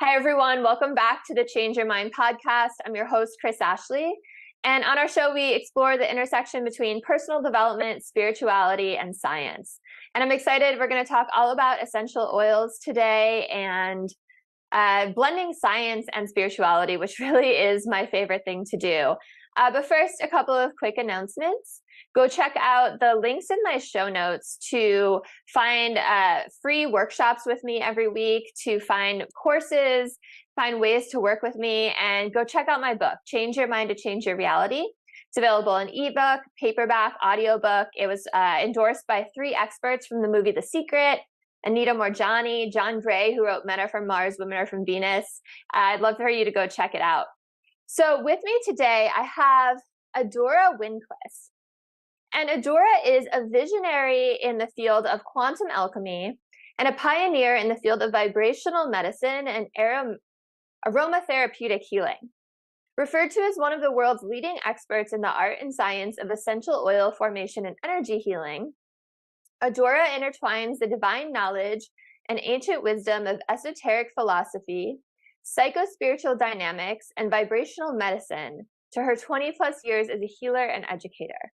Hi, everyone. Welcome back to the Change Your Mind podcast. I'm your host, Chris Ashley. And on our show, we explore the intersection between personal development, spirituality, and science. And I'm excited. We're going to talk all about essential oils today and blending science and spirituality, which really is my favorite thing to do. But first, a couple of quick announcements. Go check out the links in my show notes to find free workshops with me every week, to find courses, find ways to work with me, and go check out my book, Change Your Mind to Change Your Reality. It's available in ebook, paperback, audiobook. It was endorsed by 3 experts from the movie The Secret: Anita Moorjani, John Gray, who wrote Men Are From Mars, Women Are From Venus. I'd love for you to go check it out. So with me today, I have Adora Winquist. And Adora is a visionary in the field of quantum alchemy and a pioneer in the field of vibrational medicine and aromatherapeutic healing. Referred to as one of the world's leading experts in the art and science of essential oil formation and energy healing, Adora intertwines the divine knowledge and ancient wisdom of esoteric philosophy, psychospiritual dynamics, and vibrational medicine to her 20-plus years as a healer and educator.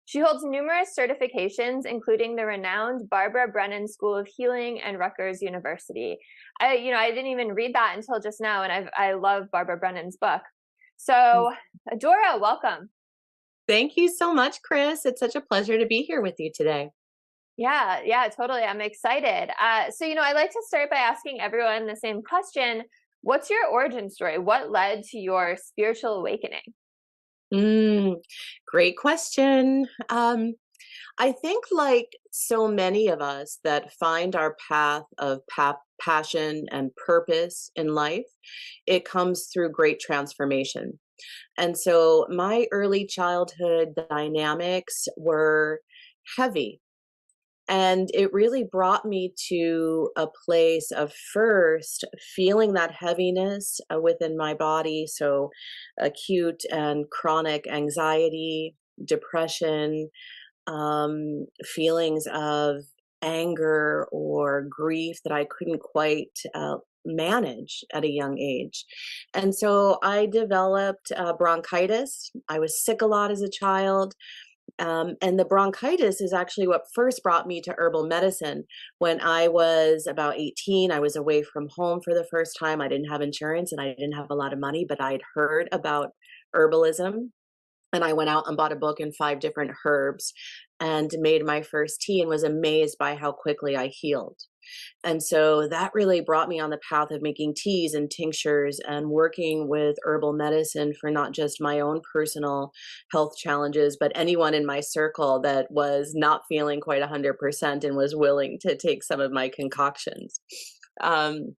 She holds numerous certifications, including the renowned Brennan School of Healing and Rutgers University. I didn't even read that until just now, and I love Barbara Brennan's book. So, Adora, welcome. Thank you so much, Chris. It's such a pleasure to be here with you today. Yeah, totally. I'm excited. I like to start by asking everyone the same question. What's your origin story? What led to your spiritual awakening? Great question. I think, like so many of us that find our path of passion and purpose in life, it comes through great transformation. And so my early childhood dynamics were heavy. And it really brought me to a place of first feeling that heaviness within my body. So, acute and chronic anxiety, depression, feelings of anger or grief that I couldn't quite manage at a young age. And so I developed bronchitis. I was sick a lot as a child. And the bronchitis is actually what first brought me to herbal medicine. When I was about 18, I was away from home for the first time. I didn't have insurance and I didn't have a lot of money, but I'd heard about herbalism. And I went out and bought a book in 5 different herbs and made my first tea and was amazed by how quickly I healed. And so that really brought me on the path of making teas and tinctures and working with herbal medicine for not just my own personal health challenges, but anyone in my circle that was not feeling quite 100% and was willing to take some of my concoctions. And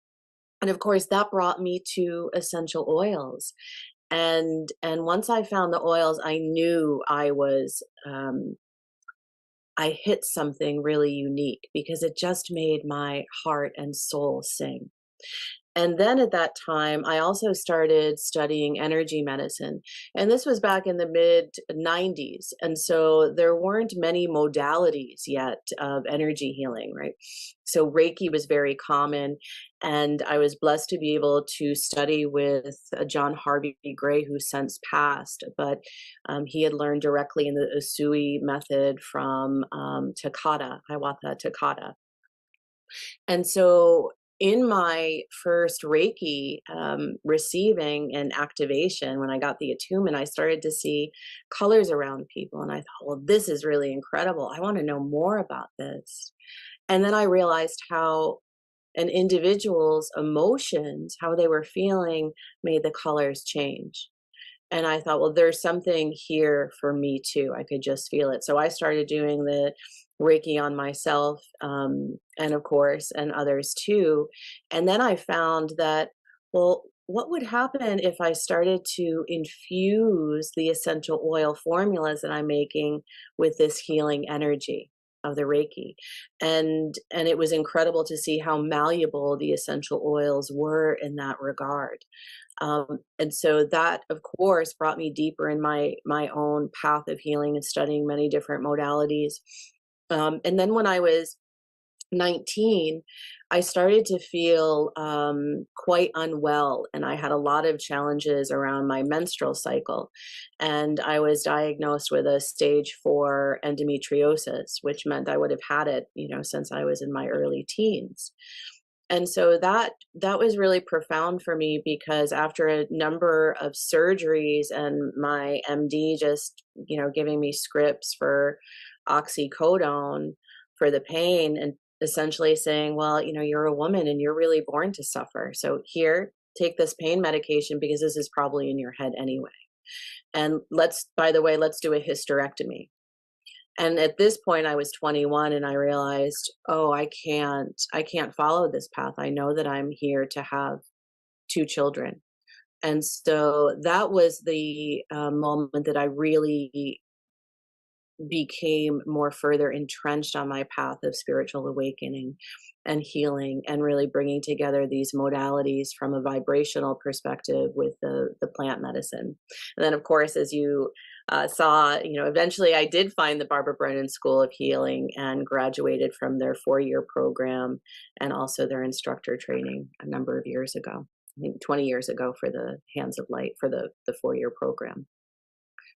of course, that brought me to essential oils. And once I found the oils, I knew I hit something really unique because it just made my heart and soul sing. And then at that time, I also started studying energy medicine. And this was back in the mid 90s. And so there weren't many modalities yet of energy healing, right? So Reiki was very common. And I was blessed to be able to study with John Harvey Gray, who since passed. But he had learned directly in the Usui method from Takata, Hiawatha Takata. And so in my first Reiki receiving and activation, when I got the attunement, I started to see colors around people. And I thought, well, this is really incredible. I want to know more about this. And then I realized how an individual's emotions, how they were feeling, made the colors change. And I thought, well, there's something here for me too. I could just feel it. So I started doing the Reiki on myself, and of course, and others too. And then I found that, well, what would happen if I started to infuse the essential oil formulas that I'm making with this healing energy of the Reiki? And it was incredible to see how malleable the essential oils were in that regard. And so that, of course, brought me deeper in my own path of healing and studying many different modalities. And then when I was 19, I started to feel quite unwell, and I had a lot of challenges around my menstrual cycle. And I was diagnosed with a stage 4 endometriosis, which meant I would have had it, since I was in my early teens. And so that was really profound for me, because after a number of surgeries and my MD just, giving me scripts for oxycodone for the pain, and essentially saying, well, you're a woman and you're really born to suffer. So here, take this pain medication because this is probably in your head anyway. And by the way, let's do a hysterectomy. And at this point I was 21, and I realized, oh, I can't follow this path. I know that I'm here to have 2 children. And so that was the moment that I really became more further entrenched on my path of spiritual awakening and healing, and really bringing together these modalities from a vibrational perspective with the plant medicine. And then, of course, as you saw, eventually I did find the Barbara Brennan School of Healing and graduated from their 4-year program, and also their instructor training a number of years ago. I think 20 years ago for the Hands of Light, for the 4-year program.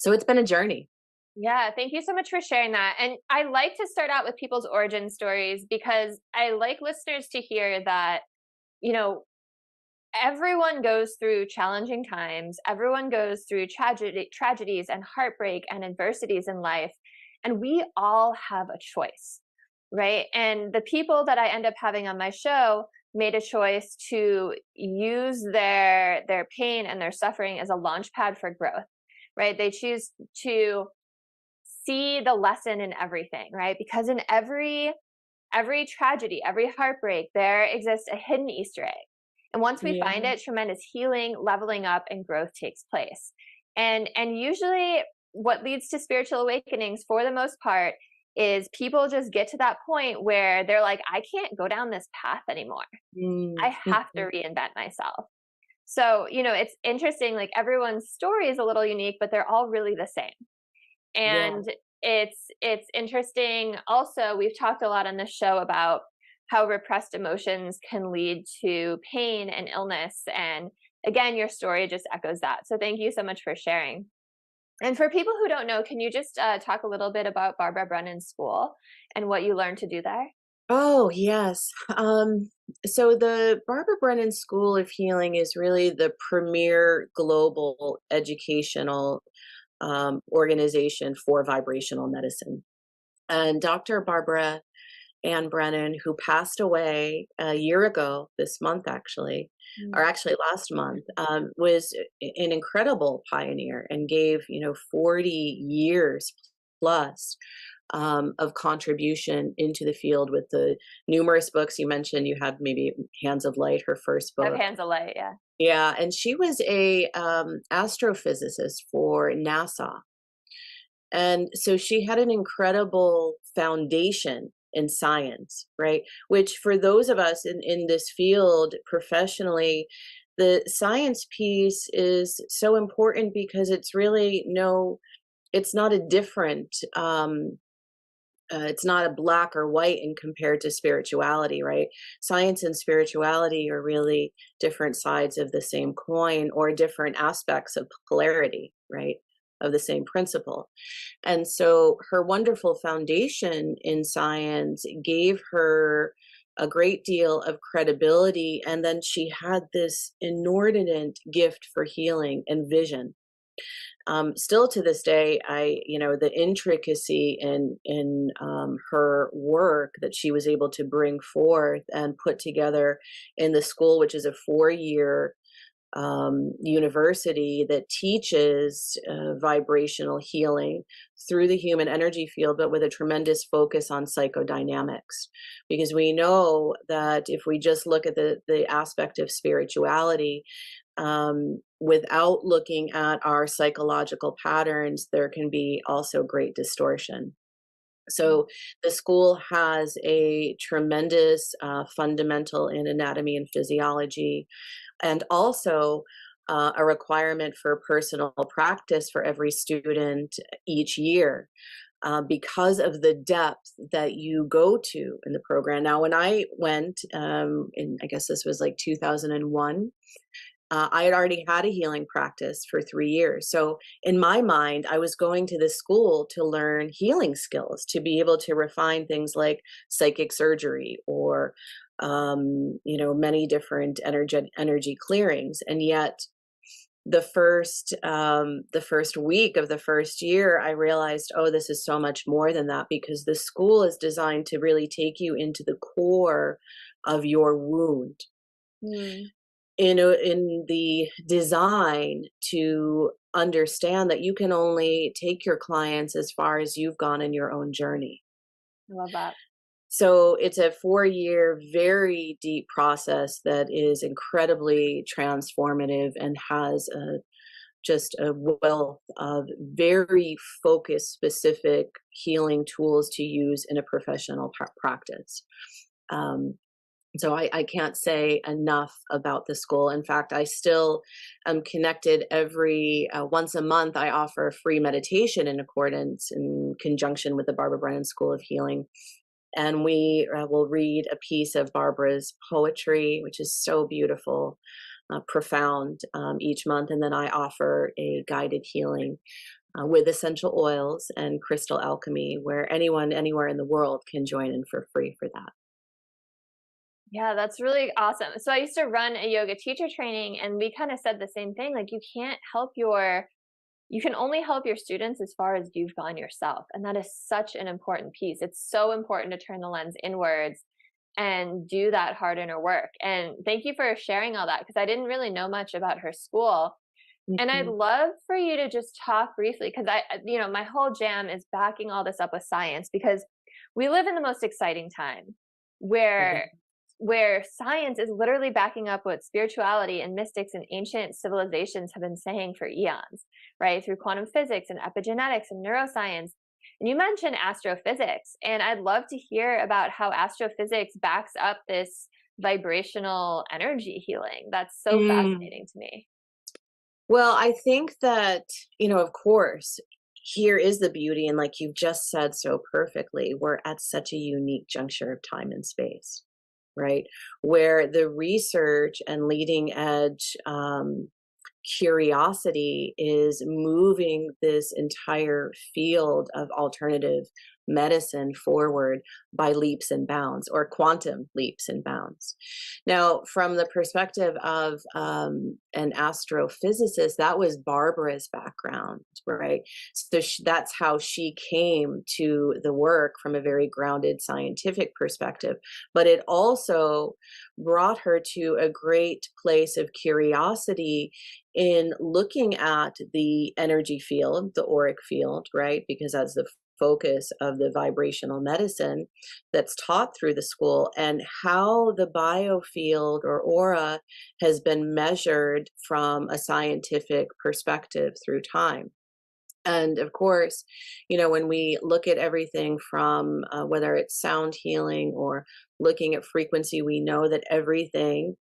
So it's been a journey. Yeah, thank you so much for sharing that. And I like to start out with people's origin stories because I like listeners to hear that, you know, everyone goes through challenging times. Everyone goes through tragedies and heartbreak and adversities in life. And we all have a choice, right? And the people that I end up having on my show made a choice to use their pain and their suffering as a launch pad for growth, right? They choose to see the lesson in everything, right? Because in every tragedy, every heartbreak, there exists a hidden Easter egg. And once we Yeah. find it, tremendous healing, leveling up, and growth takes place. And usually what leads to spiritual awakenings for the most part is people just get to that point where they're like, I can't go down this path anymore. I have to Mhm. reinvent myself. So, it's interesting, like everyone's story is a little unique, but they're all really the same. Yeah. And it's interesting also, we've talked a lot on this show about how repressed emotions can lead to pain and illness, and again, your story just echoes that. So thank you so much for sharing. And for people who don't know, can you just talk a little bit about Barbara Brennan School and what you learned to do there? Oh, yes. So the Barbara Brennan School of Healing is really the premier global educational organization for vibrational medicine. And Dr. Barbara Ann Brennan, who passed away a year ago this month, actually, or Mm. actually last month, was an incredible pioneer and gave, 40 years plus of contribution into the field with the numerous books you mentioned. You have maybe Hands of Light, her first Of book. Hands of Light, yeah. Yeah, and she was a astrophysicist for NASA, and so she had an incredible foundation in science, right? Which for those of us in this field professionally, the science piece is so important because it's not a different it's not a black or white in compared to spirituality, right? Science and spirituality are really different sides of the same coin, or different aspects of polarity, right? Of the same principle. And so her wonderful foundation in science gave her a great deal of credibility. And then she had this inordinate gift for healing and vision. Still to this day, the intricacy in her work that she was able to bring forth and put together in the school, which is a 4-year university that teaches vibrational healing through the human energy field, but with a tremendous focus on psychodynamics. Because we know that if we just look at the aspect of spirituality, without looking at our psychological patterns, there can be also great distortion. So the school has a tremendous fundamental in anatomy and physiology, and also a requirement for personal practice for every student each year. because of the depth that you go to in the program. Now, when I went, I guess this was like 2001, I had already had a healing practice for 3 years. So in my mind, I was going to this school to learn healing skills, to be able to refine things like psychic surgery or, many different energy clearings. And yet the first week of the first year, I realized, oh, this is so much more than that, because the school is designed to really take you into the core of your wound, Mm, in the design to understand that you can only take your clients as far as you've gone in your own journey. I love that. So it's a 4-year, very deep process that is incredibly transformative and has just a wealth of very focused, specific healing tools to use in a professional practice. Um, so I can't say enough about the school. In fact, I still am connected every once a month. I offer a free meditation in conjunction with the Barbara Brennan School of Healing. And we will read a piece of Barbara's poetry, which is so beautiful, profound, each month. And then I offer a guided healing with essential oils and crystal alchemy, where anyone, anywhere in the world can join in for free for that. Yeah, that's really awesome. So I used to run a yoga teacher training, and we kind of said the same thing. Like, you can only help your students as far as you've gone yourself. And that is such an important piece. It's so important to turn the lens inwards and do that hard inner work. And thank you for sharing all that, because I didn't really know much about her school. And I'd Mhm. love for you to just talk briefly, because my whole jam is backing all this up with science, because we live in the most exciting time Mhm. where science is literally backing up what spirituality and mystics and ancient civilizations have been saying for eons, right? Through quantum physics and epigenetics and neuroscience. And you mentioned astrophysics, and I'd love to hear about how astrophysics backs up this vibrational energy healing. That's so Mm. fascinating to me. Well, I think that, of course, here is the beauty. And like you just said so perfectly, we're at such a unique juncture of time and space, right? Where the research and leading edge curiosity is moving this entire field of alternative medicine forward by leaps and bounds, or quantum leaps and bounds. Now, from the perspective of an astrophysicist, that was Barbara's background, right? So that's how she came to the work, from a very grounded scientific perspective. But it also brought her to a great place of curiosity in looking at the energy field, the auric field, right? Because that's the focus of the vibrational medicine that's taught through the school, and how the biofield or aura has been measured from a scientific perspective through time. And of course, when we look at everything from whether it's sound healing or looking at frequency, we know that everything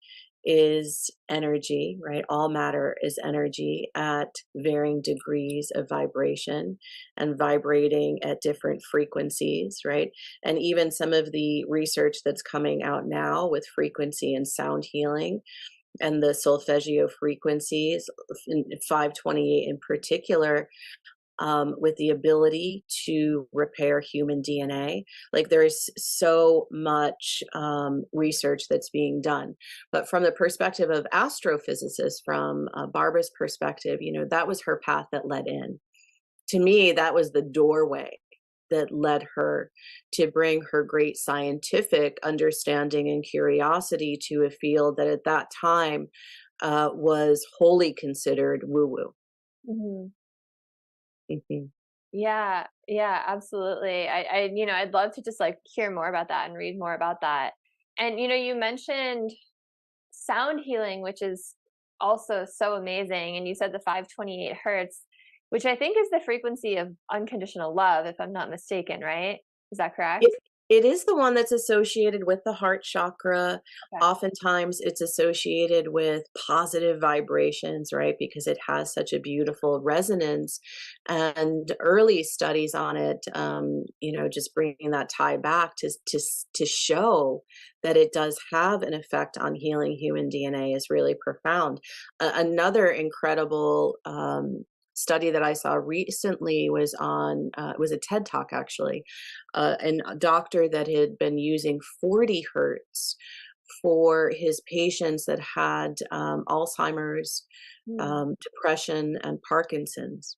is energy, right? All matter is energy at varying degrees of vibration and vibrating at different frequencies, right? And even some of the research that's coming out now with frequency and sound healing and the solfeggio frequencies, in 528 in particular, with the ability to repair human DNA. Like, there's so much research that's being done. But from the perspective of astrophysicists, from Barbara's perspective, that was her path that led in. To me, that was the doorway that led her to bring her great scientific understanding and curiosity to a field that at that time was wholly considered woo woo. Mhm. Mhm. Yeah, yeah, absolutely. I'd love to just like hear more about that and read more about that. And you mentioned sound healing, which is also so amazing. And you said the 528 hertz, which I think is the frequency of unconditional love, if I'm not mistaken, right? Is that correct? It is the one that's associated with the heart chakra. Okay. Oftentimes it's associated with positive vibrations, right? Because it has such a beautiful resonance. And early studies on it, just bringing that tie back to show that it does have an effect on healing human DNA is really profound. Another incredible study that I saw recently was on it was a TED talk actually, and a doctor that had been using 40 hertz for his patients that had Alzheimer's, Mm. depression, and Parkinson's,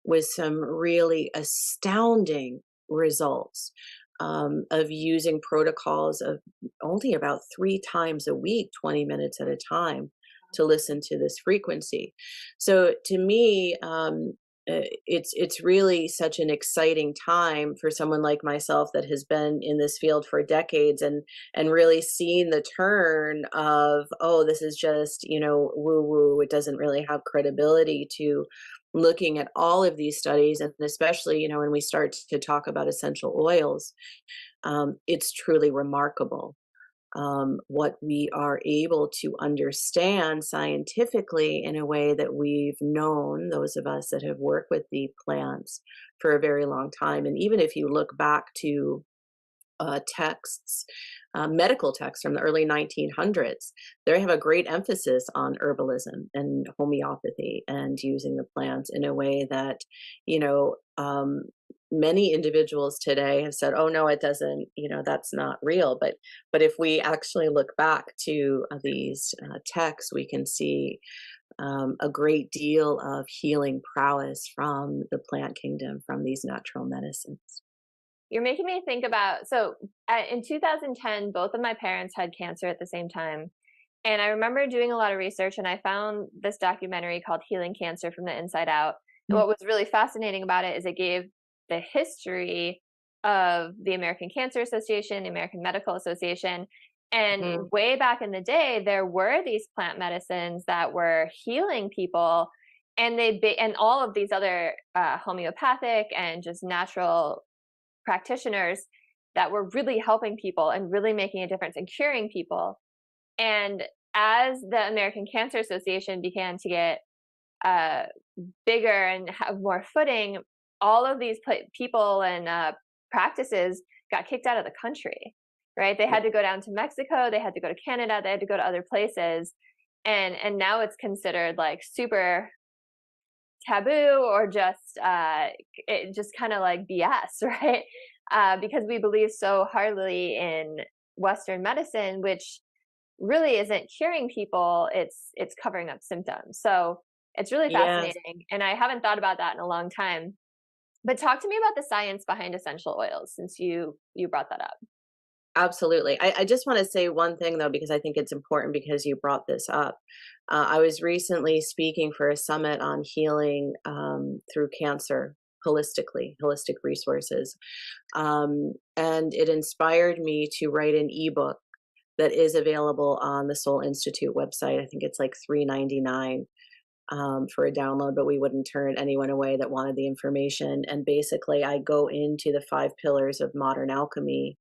with some really astounding results of using protocols of only about 3 times a week, 20 minutes at a time, to listen to this frequency. So to me, it's really such an exciting time for someone like myself that has been in this field for decades and really seen the turn of, oh, this is just, woo woo, it doesn't really have credibility, to looking at all of these studies, and especially, when we start to talk about essential oils, it's truly remarkable what we are able to understand scientifically in a way that we've known, those of us that have worked with the plants for a very long time. And even if you look back to texts, medical texts from the early 1900s, they have a great emphasis on herbalism and homeopathy and using the plants in a way that, you know, um, many individuals today have said, "Oh no, it doesn't. That's not real." But if we actually look back to these texts, we can see a great deal of healing prowess from the plant kingdom, from these natural medicines. You're making me think about, so in 2010, both of my parents had cancer at the same time. And I remember doing a lot of research, and I found this documentary called Healing Cancer from the Inside Out. And what was really fascinating about it is it gave the history of the American Cancer Association, the American Medical Association. And Mhm. way back in the day, there were these plant medicines that were healing people. And and all of these other homeopathic and just natural practitioners that were really helping people and really making a difference and curing people. And as the American Cancer Association began to get uh, bigger and have more footing, all of these people and practices got kicked out of the country. Right? They had to go down to Mexico. They had to go to Canada. They had to go to other places, and now it's considered like super taboo, or just it just kind of like BS, right? Because we believe so hardly in Western medicine, which really isn't curing people, it's covering up symptoms. So it's really Yes. fascinating, and I haven't thought about that in a long time. But talk to me about the science behind essential oils, since you brought that up. Absolutely. I just want to say one thing though, because I think it's important because you brought this up. I was recently speaking for a summit on healing through cancer holistically, holistic resources. And it inspired me to write an ebook that is available on the Soul Institute website. I think it's like $3.99 for a download, but we wouldn't turn anyone away that wanted the information. And basically, I go into the 5 pillars of modern alchemy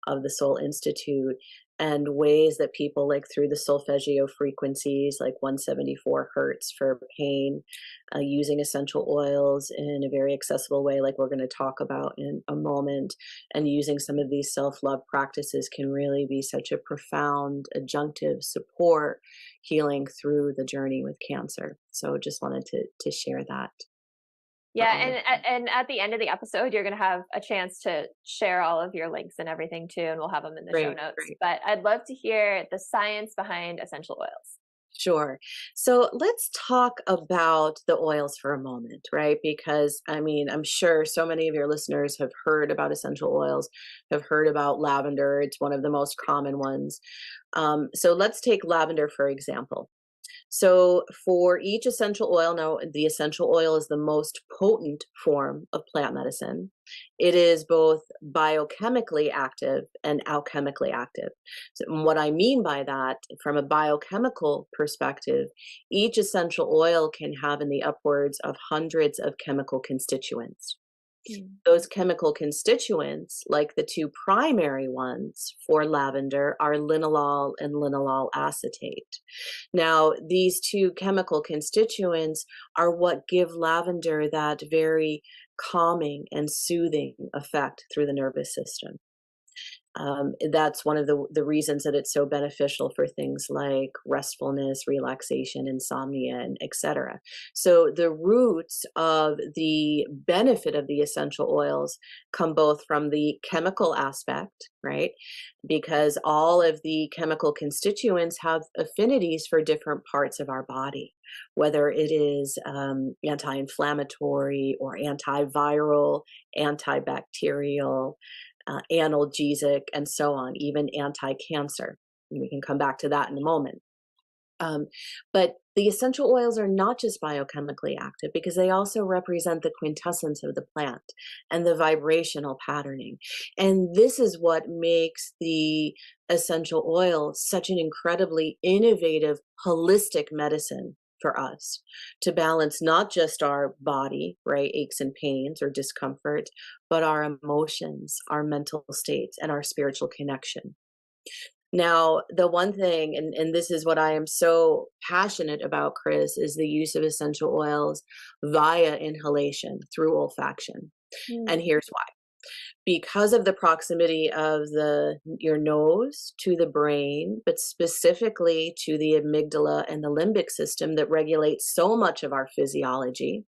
of the Soul Institute, and ways that people, like through the solfeggio frequencies, like 174 hertz for pain, using essential oils in a very accessible way, like we're going to talk about in a moment, and using some of these self love practices can really be such a profound adjunctive support healing through the journey with cancer. So just wanted to share that for Yeah, all of you. and at the end of the episode, you're gonna have a chance to share all of your links and everything too, and we'll have them in the show Great, notes. great. But I'd love to hear the science behind essential oils. Sure. So let's talk about the oils for a moment, right? Because I mean, I'm sure so many of your listeners have heard about essential oils, have heard about lavender. It's one of the most common ones. So let's take lavender, for example. So, for each essential oil, now the essential oil is the most potent form of plant medicine. It is both biochemically active and alchemically active. So, what I mean by that, from a biochemical perspective, each essential oil can have in the upwards of hundreds of chemical constituents. Those chemical constituents, like the two primary ones for lavender, are linalool and linalool acetate. Now, these two chemical constituents are what give lavender that very calming and soothing effect through the nervous system. That's one of the reasons that it's so beneficial for things like restfulness, relaxation, insomnia, and etc. So the roots of the benefit of the essential oils come both from the chemical aspect, right? Because all of the chemical constituents have affinities for different parts of our body, whether it is anti-inflammatory or antiviral, antibacterial, analgesic, and so on, even anti-cancer. We can come back to that in a moment. But the essential oils are not just biochemically active because they also represent the quintessence of the plant and the vibrational patterning. And this is what makes the essential oil such an incredibly innovative, holistic medicine for us to balance not just our body, right, aches and pains or discomfort, but our emotions, our mental states, and our spiritual connection. Now, the one thing, and this is what I am so passionate about, Chris, is the use of essential oils via inhalation through olfaction. And here's why. Because of the proximity of your nose to the brain, but specifically to the amygdala and the limbic system that regulates so much of our physiology,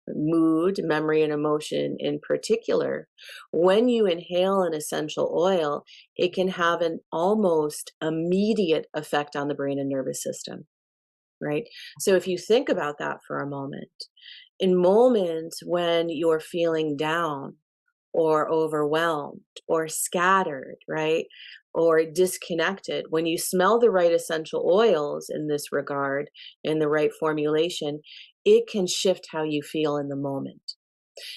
mood, memory, and emotion in particular, when you inhale an essential oil, it can have an almost immediate effect on the brain and nervous system, right? So if you think about that for a moment, in moments when you're feeling down, or overwhelmed or scattered, right? Or disconnected. When you smell the right essential oils in this regard, in the right formulation, it can shift how you feel in the moment.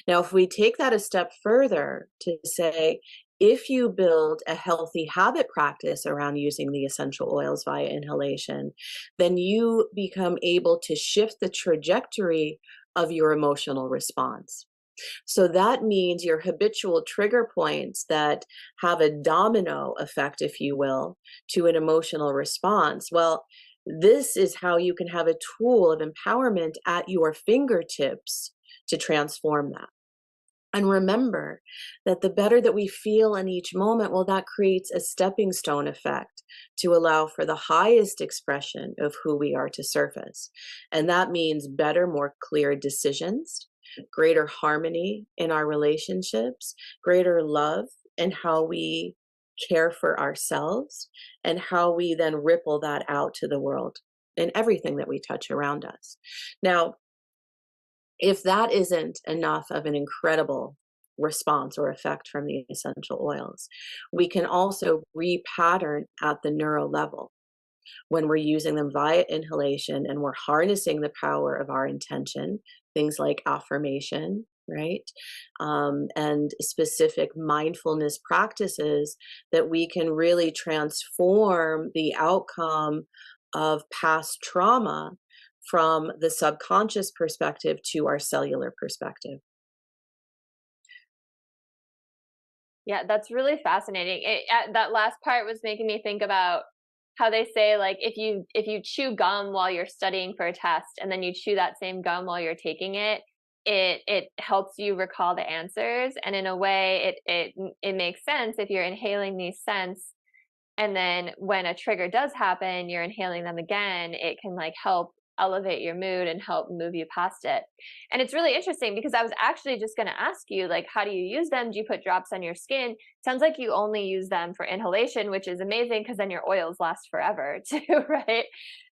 Now, if we take that a step further to say, if you build a healthy habit practice around using the essential oils via inhalation, then you become able to shift the trajectory of your emotional response. So that means your habitual trigger points that have a domino effect, if you will, to an emotional response. Well, this is how you can have a tool of empowerment at your fingertips to transform that. And remember that the better that we feel in each moment, well, that creates a stepping stone effect to allow for the highest expression of who we are to surface. And that means better, more clear decisions, greater harmony in our relationships, greater love in how we care for ourselves, and how we then ripple that out to the world in everything that we touch around us. Now, if that isn't enough of an incredible response or effect from the essential oils, we can also repattern at the neuro level when we're using them via inhalation and we're harnessing the power of our intention, things like affirmation, right? And specific mindfulness practices that we can really transform the outcome of past trauma from the subconscious perspective to our cellular perspective. Yeah, that's really fascinating. That last part was making me think about how they say, like, if you chew gum while you're studying for a test and then you chew that same gum while you're taking it, it helps you recall the answers. And in a way, it makes sense if you're inhaling these scents, and then when a trigger does happen, you're inhaling them again. It can like help elevate your mood and help move you past it. And it's really interesting because I was actually just going to ask you, like, how do you use them? Do you put drops on your skin? Sounds like you only use them for inhalation, which is amazing because then your oils last forever too, right?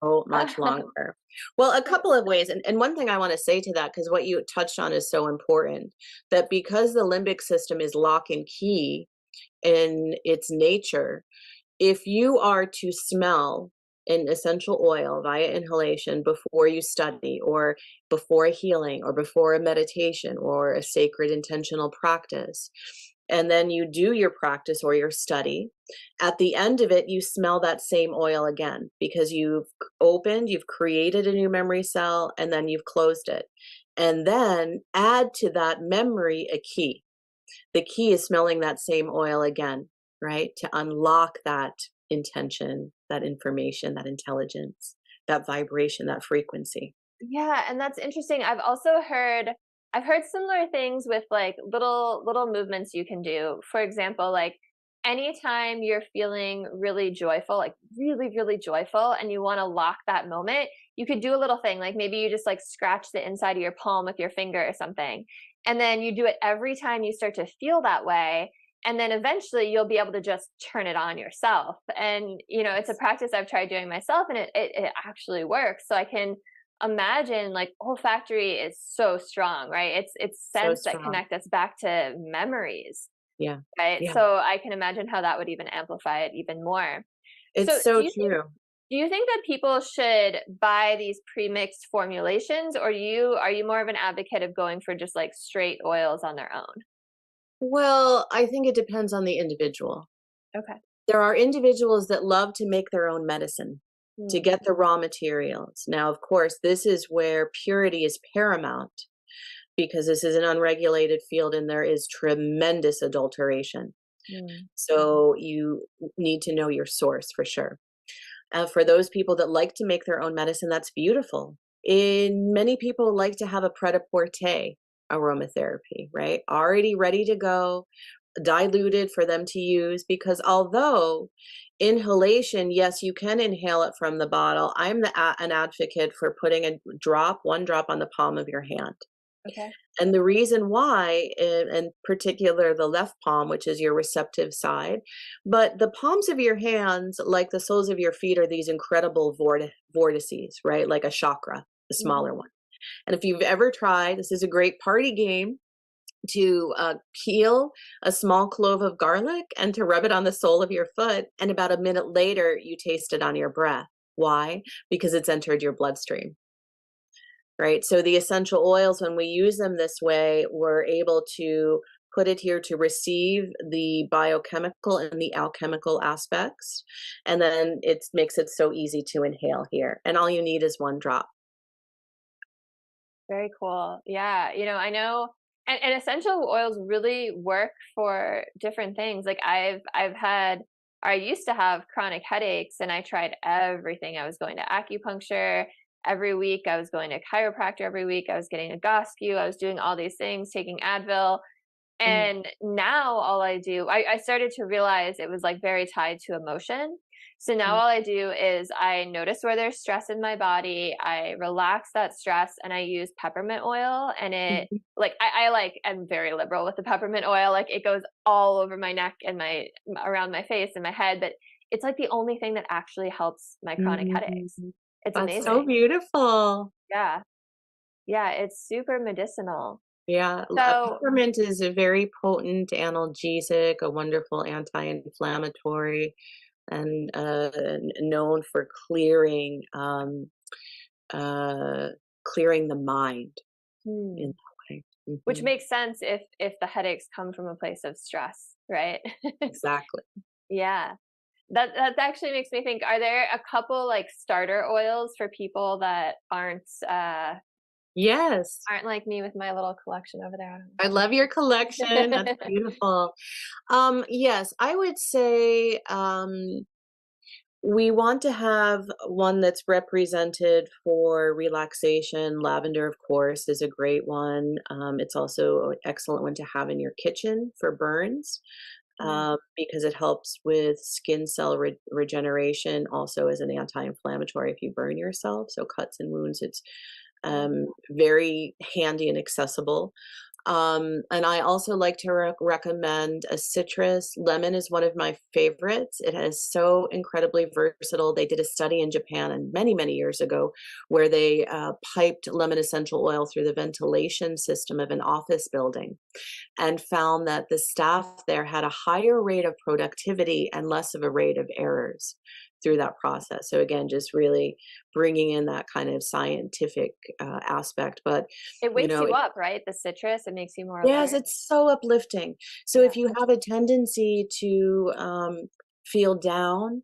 Oh, much longer. Well, a couple of ways. And one thing I want to say to that, because what you touched on is so important, that because the limbic system is lock and key in its nature, if you are to smell an essential oil via inhalation before you study or before a healing or before a meditation or a sacred intentional practice, and then you do your practice or your study, at the end of it, you smell that same oil again because you've created a new memory cell, and then you've closed it. and then add to that memory a key. The key is smelling that same oil again, right? To unlock that intention, that information, that intelligence, that vibration, that frequency. Yeah, and that's interesting. I've heard similar things with like little movements you can do. For example, like anytime you're feeling really joyful, like really joyful and you want to lock that moment, you could do a little thing. Like maybe you just like scratch the inside of your palm with your finger or something. And then you do it every time you start to feel that way. And then eventually you'll be able to just turn it on yourself. And it's a practice I've tried doing myself and it actually works. So I can imagine like olfactory is so strong, right? It's So scents that strong. connect us back to memories, Yeah. right? Yeah. So I can imagine how that would even amplify it even more. So It's so true. do you think that people should buy these pre-mixed formulations, or are you more of an advocate of going for just like straight oils on their own? Well, I think it depends on the individual. Okay. There are individuals that love to make their own medicine, to Hmm. get the raw materials. Now, of course, this is where purity is paramount because this is an unregulated field and there is tremendous adulteration. Hmm. So you need to know your source for sure. For those people that like to make their own medicine, that's beautiful. Many people like to have a pret-a-porter aromatherapy, right? Already ready to go, diluted for them to use, because although inhalation, yes, you can inhale it from the bottle. An advocate for putting one drop on the palm of your hand. Okay. And the reason why, in particular, the left palm, which is your receptive side, but the palms of your hands, like the soles of your feet, are these incredible vortices, right? Like a chakra, a Hmm. smaller one. And if you've ever tried, this is a great party game to peel a small clove of garlic and to rub it on the sole of your foot. And about a minute later, you taste it on your breath. Why? Because it's entered your bloodstream. Right. So the essential oils, when we use them this way, we're able to put it here to receive the biochemical and the alchemical aspects. And then it makes it so easy to inhale here. And all you need is one drop. Very cool. Yeah. I know, and essential oils really work for different things. Like I used to have chronic headaches and I tried everything. I was going to acupuncture every week. I was going to chiropractor every week. I was getting a Goscu. I was doing all these things, taking Advil. Mm, And now all I do, I started to realize it was like very tied to emotion. So now mm, all I do is I notice where there's stress in my body, I relax that stress, and I use peppermint oil. And it mhm, like I like am very liberal with the peppermint oil. Like it goes all over my neck and my around my face and my head, but it's like the only thing that actually helps my chronic headaches. mhm. It's That's so amazing. beautiful. Yeah. Yeah, it's super medicinal. Yeah, So peppermint is a very potent analgesic, a wonderful anti-inflammatory, and known for uh, clearing the mind in hmm. that way. Which Mhm. makes sense if the headaches come from a place of stress, right? Exactly. Yeah. That actually makes me think, are there a couple like starter oils for people that Yes. aren't like me with my little collection over there? I love your collection. That's beautiful. Yes, I would say we want to have one that's represented for relaxation. Lavender, of course, is a great one. It's also an excellent one to have in your kitchen for burns. Mm, Because it helps with skin cell regeneration, also as an anti-inflammatory if you burn yourself. So cuts and wounds, it's mm. very handy and accessible. And I also like to recommend a citrus. Lemon is one of my favorites. It is so incredibly versatile. They did a study in Japan and many years ago where they piped lemon essential oil through the ventilation system of an office building and found that the staff there had a higher rate of productivity and less of a rate of errors through that process. So again, just really bringing in that kind of scientific aspect. But It you wakes know, you up, right? The citrus, it makes you more yes, alert. it's so uplifting. So Yeah. if you have a tendency to feel down,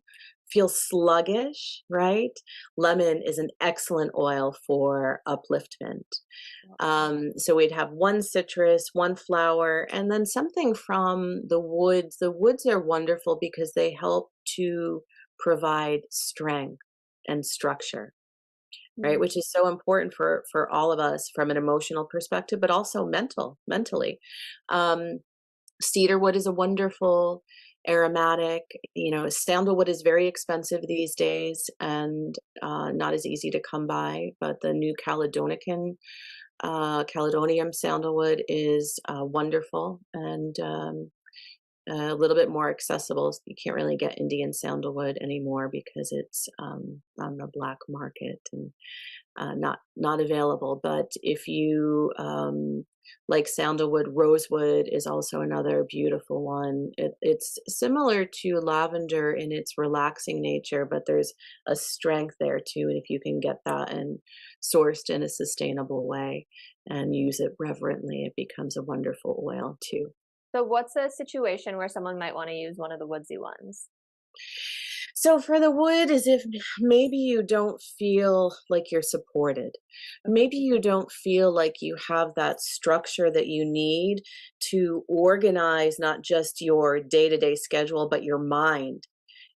feel sluggish, right? Lemon is an excellent oil for upliftment. So we'd have one citrus, one flower, and then something from the woods. The woods are wonderful because they help to provide strength and structure, right? Which is so important for all of us from an emotional perspective, but also mentally. Um, Cedarwood is a wonderful aromatic. Sandalwood is very expensive these days and not as easy to come by, but the new Caledonium sandalwood is wonderful and a little bit more accessible. You can't really get Indian sandalwood anymore because it's on the black market and not available. But if you like sandalwood, rosewood is also another beautiful one. It's similar to lavender in its relaxing nature, but there's a strength there too. And if you can get that and sourced in a sustainable way and use it reverently, it becomes a wonderful oil too. So what's a situation where someone might want to use one of the woodsy ones? So for the wood, is if maybe you don't feel like you're supported. Maybe you don't feel like you have that structure that you need to organize not just your day-to-day schedule, but your mind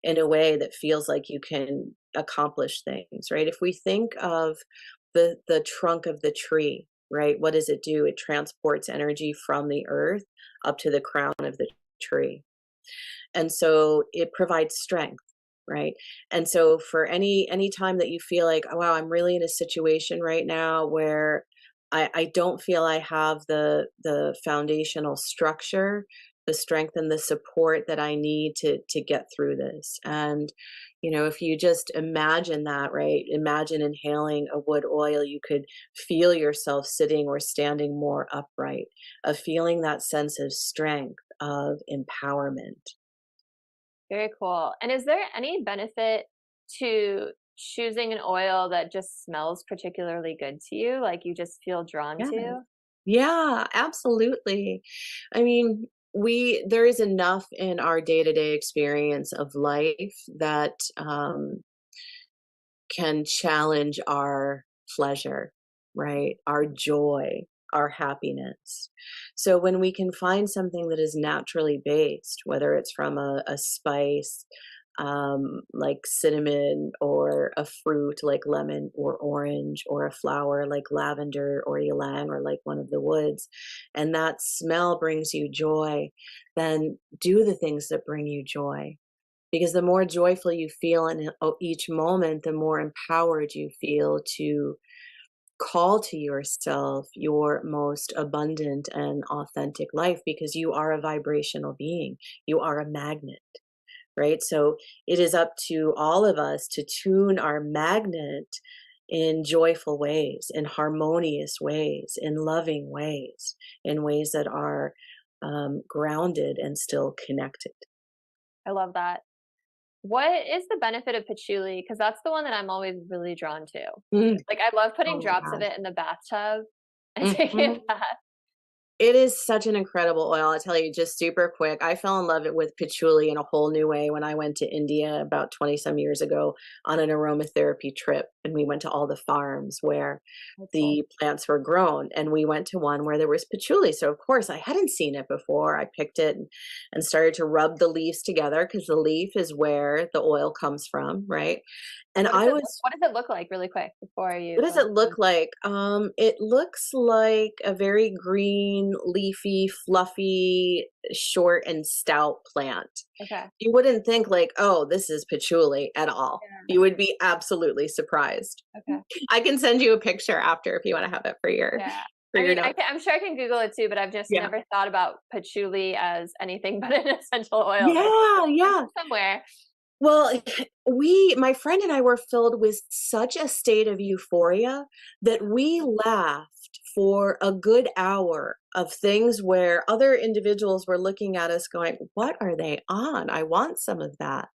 in a way that feels like you can accomplish things, right? If we think of the trunk of the tree, right? What does it do? It transports energy from the earth up to the crown of the tree. And so it provides strength, right? And so for any time that you feel like, oh wow, I'm really in a situation right now where I don't feel I have the foundational structure, the strength and the support that I need to get through this. And if you just imagine that, right? Imagine inhaling a wood oil, you could feel yourself sitting or standing more upright, of feeling that sense of strength, of empowerment. Very cool. And is there any benefit to choosing an oil that just smells particularly good to you, like you just feel drawn Yeah. to? Yeah, absolutely. I mean, there is enough in our day-to-day experience of life that can challenge our pleasure, right? Our joy, our happiness. So when we can find something that is naturally based, whether it's from a spice like cinnamon, or a fruit like lemon or orange, or a flower like lavender or ylang, or like one of the woods, and that smell brings you joy, then do the things that bring you joy. Because the more joyful you feel in each moment, the more empowered you feel to call to yourself your most abundant and authentic life, because you are a vibrational being. You are a magnet, right? So it is up to all of us to tune our magnet in joyful ways, in harmonious ways, in loving ways, in ways that are grounded and still connected. I love that. What is the benefit of patchouli? Because that's the one that I'm always really drawn to. Mm. Like, I love putting Oh my drops of gosh. it in the bathtub and taking a Mhm. bath. It is such an incredible oil. I tell you, just super quick. I fell in love with patchouli in a whole new way when I went to India about 20 some years ago on an aromatherapy trip. And we went to all the farms where That's cool. the plants were grown. And we went to one where there was patchouli. So, of course, I hadn't seen it before. I picked it and started to rub the leaves together, because the leaf is where the oil comes from, right? And I was What does it look like really quick before you what does go it look like? It looks like a very green, leafy, fluffy, short and stout plant. Okay. You wouldn't think like, oh, this is patchouli at all. Yeah. You would be absolutely surprised. Okay. I can send you a picture after if you want to have it for your Yeah. for I your mean, notes. I'm sure I can Google it too, but I've just Yeah. never thought about patchouli as anything but an essential oil. But Yeah, it's yeah. somewhere. Well, my friend and I were filled with such a state of euphoria that we laughed for a good hour of things where other individuals were looking at us going, what are they on? I want some of that.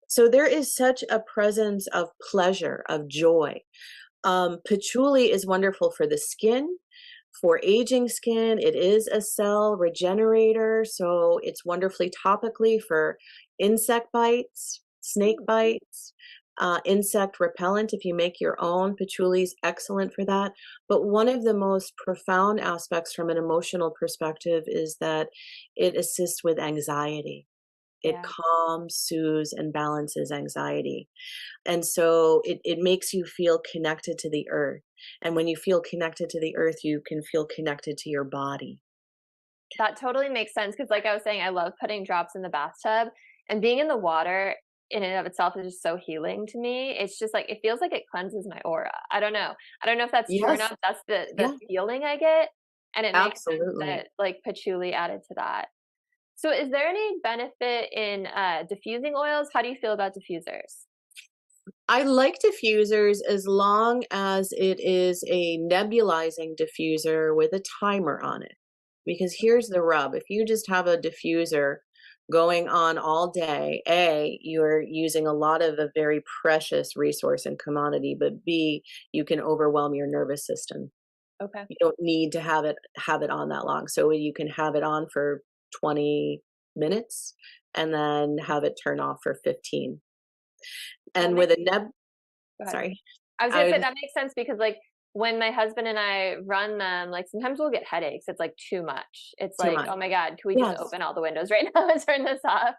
So there is such a presence of pleasure, of joy. Patchouli is wonderful for the skin, for aging skin. It is a cell regenerator, so it's wonderfully topically for insect bites. snake bites, insect repellent. If you make your own, patchouli is excellent for that. But one of the most profound aspects from an emotional perspective is that it assists with anxiety. It Yeah. calms, soothes, and balances anxiety. And so it makes you feel connected to the earth. And when you feel connected to the earth, you can feel connected to your body. That totally makes sense because, like I was saying, I love putting drops in the bathtub, and being in the water in and of itself is just so healing to me. It's just like it feels like it cleanses my aura. I don't know. I don't know if that's true or Yes. not. That's the Yeah, feeling I get, and it makes sense absolutely. that like patchouli added to that. So, is there any benefit in diffusing oils? How do you feel about diffusers? I like diffusers as long as it is a nebulizing diffuser with a timer on it. Because here's the rub, if you just have a diffuser going on all day, A, you're using a lot of a very precious resource and commodity, but B, you can overwhelm your nervous system. Okay. You don't need to have it on that long. So you can have it on for 20 minutes and then have it turn off for 15. That And with makes a Go ahead. sorry, I was I gonna would say just that makes sense because like when my husband and I run them, like sometimes we'll get headaches. It's like too much. It's too like, much. oh my God, can we just Yes. open all the windows right now and turn this off?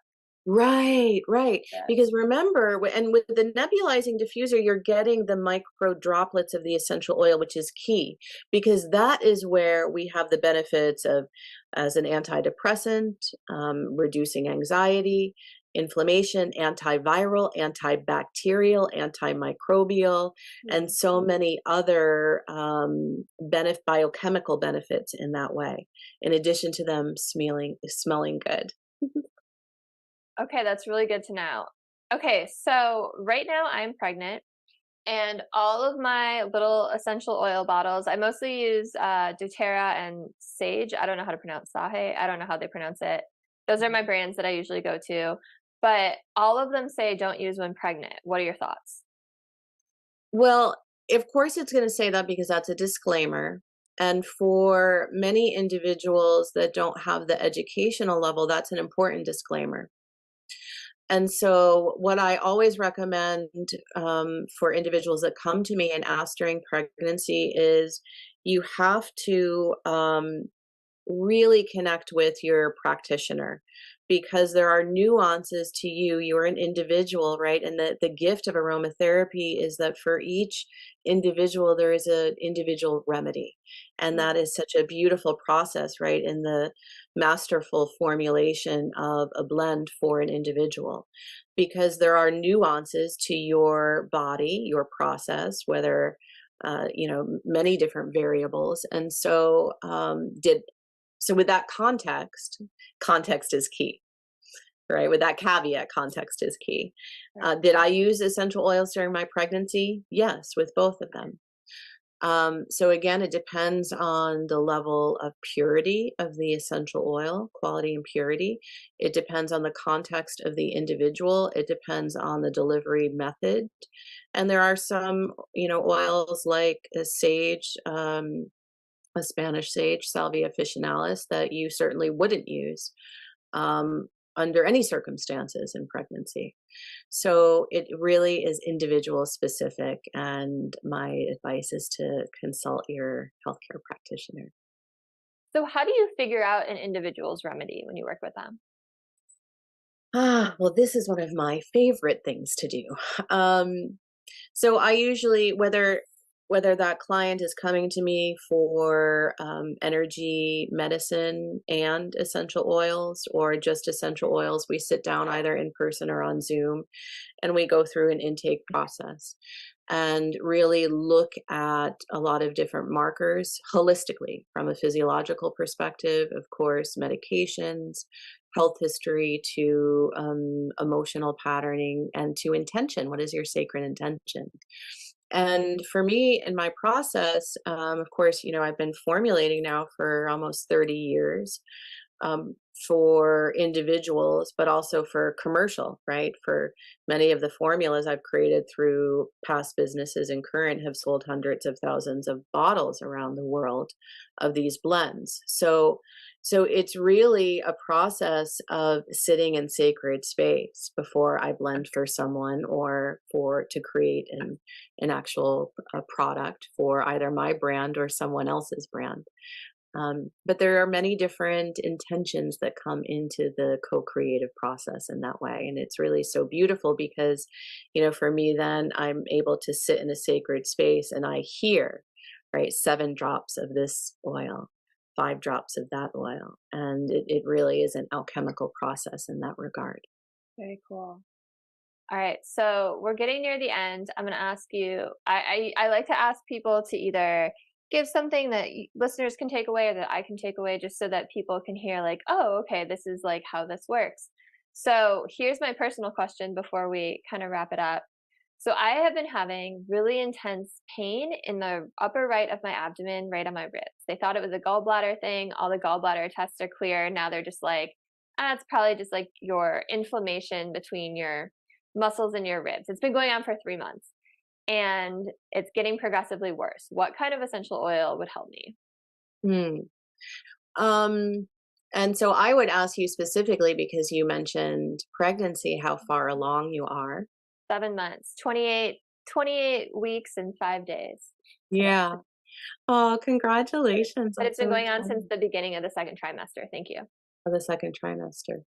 Right, right. Yeah. Because remember, and with the nebulizing diffuser, you're getting the micro droplets of the essential oil, which is key, because that is where we have the benefits of as an antidepressant, reducing anxiety, inflammation, antiviral, antibacterial, antimicrobial, and Mhm. so many other biochemical benefits in that way, in addition to them smelling good. Okay, that's really good to know. Okay, so right now I'm pregnant and all of my little essential oil bottles, I mostly use doTERRA and Sage. I don't know how to pronounce Sahe. I don't know how they pronounce it. Those are my brands that I usually go to, but all of them say don't use when pregnant. What are your thoughts? Well, of course, it's going to say that because that's a disclaimer. And for many individuals that don't have the educational level, that's an important disclaimer. And so, what I always recommend for individuals that come to me and ask during pregnancy is you have to really connect with your practitioner because there are nuances to you. You're an individual, right? And the gift of aromatherapy is that for each individual, there is an individual remedy. And that Mhm. is such a beautiful process, right? In the masterful formulation of a blend for an individual. Because there are nuances to your body, your process, whether many different variables. And so so with that context is key, right? With that caveat, context is key. Right. Did I use essential oils during my pregnancy? Yes, with both of them. So again, it depends on the level of purity of the essential oil, quality and purity. It depends on the context of the individual. It depends on the delivery method. And there are some, oils like sage, a Spanish sage, Salvia officinalis, that you certainly wouldn't use um, under any circumstances in pregnancy. So it really is individual specific, and my advice is to consult your healthcare practitioner. So, how do you figure out an individual's remedy when you work with them? Well, this is one of my favorite things to do. Um, So I usually, whether that client is coming to me for energy medicine and essential oils, or just essential oils, we sit down either in person or on Zoom, and we go through an intake process and really look at a lot of different markers holistically from a physiological perspective, of course, medications, health history, to emotional patterning, and to intention. What is your sacred intention? And for me, in my process, of course, I've been formulating now for almost 30 years. for individuals, but also for commercial, right? For many of the formulas I've created through past businesses and current have sold hundreds of thousands of bottles around the world of these blends. So it's really a process of sitting in sacred space before I blend for someone or for to create an actual product for either my brand or someone else's brand. But there are many different intentions that come into the co-creative process in that way. And it's really so beautiful because, for me, then I'm able to sit in a sacred space and I hear, right, 7 drops of this oil, 5 drops of that oil. And it really is an alchemical process in that regard. Very cool. All right, so we're getting near the end. I'm going to ask you, I like to ask people to either give something that listeners can take away or that I can take away just so that people can hear like, oh, okay, this is like how this works. So here's my personal question before we kind of wrap it up. So I have been having really intense pain in the upper right of my abdomen, right on my ribs. They thought it was a gallbladder thing. All the gallbladder tests are clear. Now they're just like, it's probably just like your inflammation between your muscles in your ribs. It's been going on for 3 months and it's getting progressively worse. What kind of essential oil would help me? Hmm. And so I would ask you specifically because you mentioned pregnancy, how far along you are. 7 months, 28 weeks and 5 days today. Yeah. Oh, congratulations. But it's That's been so going on since exciting. the beginning of the second trimester. Thank you. For the second trimester.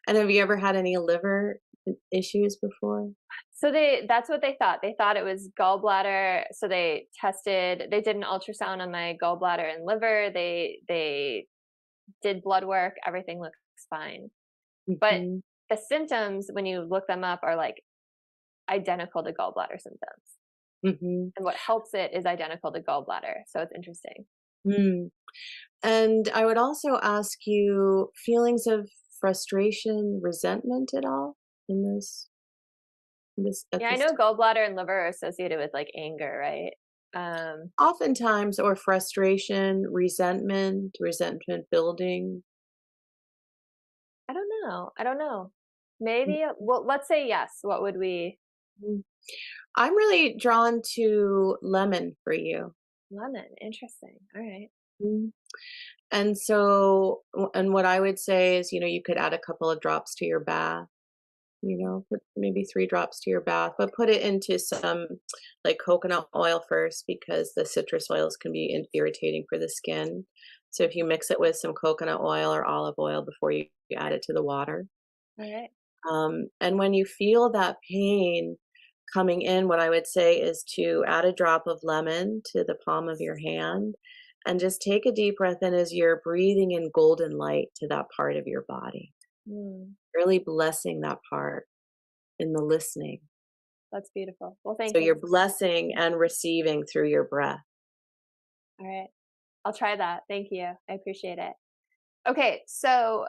And have you ever had any liver issues before? So that's what they thought. They thought it was gallbladder. So they did an ultrasound on my gallbladder and liver. They did blood work. Everything looks fine. But Mhm, the symptoms, when you look them up, are like identical to gallbladder symptoms. mhm, And what helps it is identical to gallbladder. So it's interesting. mm. And I would also ask you feelings of frustration, resentment at all in this at Yeah, I this know time? gallbladder and liver are associated with like anger, right? Oftentimes, or frustration, resentment building. I don't know. I don't know. Maybe. Well, let's say yes. What would we? Mhm. I'm really drawn to lemon for you. Lemon. Interesting. All right. Mhm. And so, and what I would say is, you could add a couple of drops to your bath, put maybe 3 drops to your bath, but put it into some like coconut oil first because the citrus oils can be irritating for the skin. So if you mix it with some coconut oil or olive oil before you add it to the water. All right. And when you feel that pain coming in, what I would say is to add a drop of lemon to the palm of your hand and just take a deep breath in as you're breathing in golden light to that part of your body, Mm, really blessing that part in the listening. that's beautiful. Well, thank So you. you're blessing and receiving through your breath. All right. I'll try that. Thank you. I appreciate it. Okay. So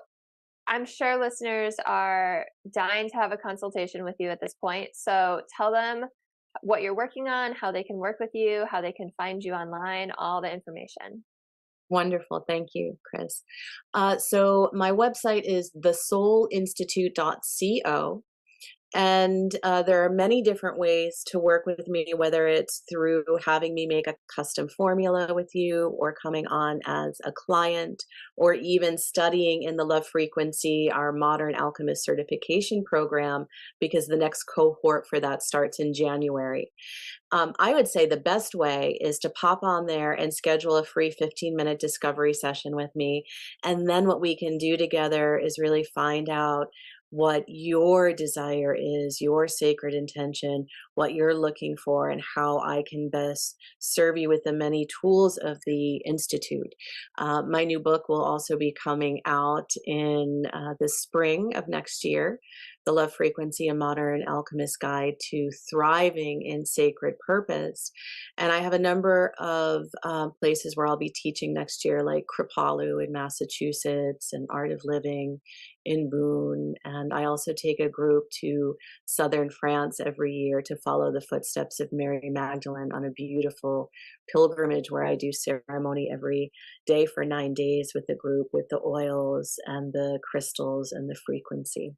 I'm sure listeners are dying to have a consultation with you at this point. So tell them what you're working on, how they can work with you, how they can find you online, all the information. Wonderful. Thank you, Chris. So my website is thesoulinstitute.co. And there are many different ways to work with me, whether it's through having me make a custom formula with you, or coming on as a client, or even studying in the Love Frequency, our Modern Alchemist certification program, because the next cohort for that starts in January. I would say the best way is to pop on there and schedule a free 15-minute discovery session with me. And then what we can do together is really find out what your desire is, your sacred intention, what you're looking for, and how I can best serve you with the many tools of the Institute. My new book will also be coming out in the spring of next year. The Love Frequency, a Modern Alchemist Guide to Thriving in Sacred Purpose. And I have a number of places where I'll be teaching next year, like Kripalu in Massachusetts and Art of Living in Boone. And I also take a group to southern France every year to follow the footsteps of Mary Magdalene on a beautiful pilgrimage where I do ceremony every day for 9 days with the group, with the oils and the crystals and the frequency.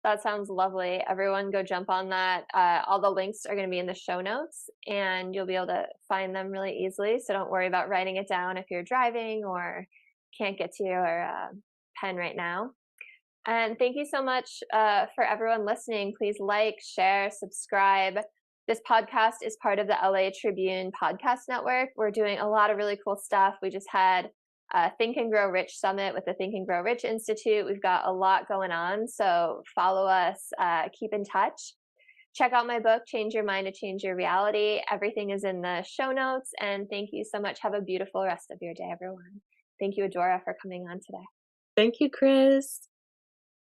That sounds lovely. Everyone go jump on that. All the links are going to be in the show notes and you'll be able to find them really easily. So don't worry about writing it down if you're driving or can't get to your pen right now. And thank you so much for everyone listening. Please like, share, subscribe. This podcast is part of the LA Tribune podcast network. We're doing a lot of really cool stuff. We just had Think and Grow Rich Summit with the Think and Grow Rich Institute. We've got a lot going on, so follow us, keep in touch. Check out my book, Change Your Mind to Change Your Reality. Everything is in the show notes, and thank you so much. Have a beautiful rest of your day, everyone. Thank you, Adora, for coming on today. Thank you, Chris.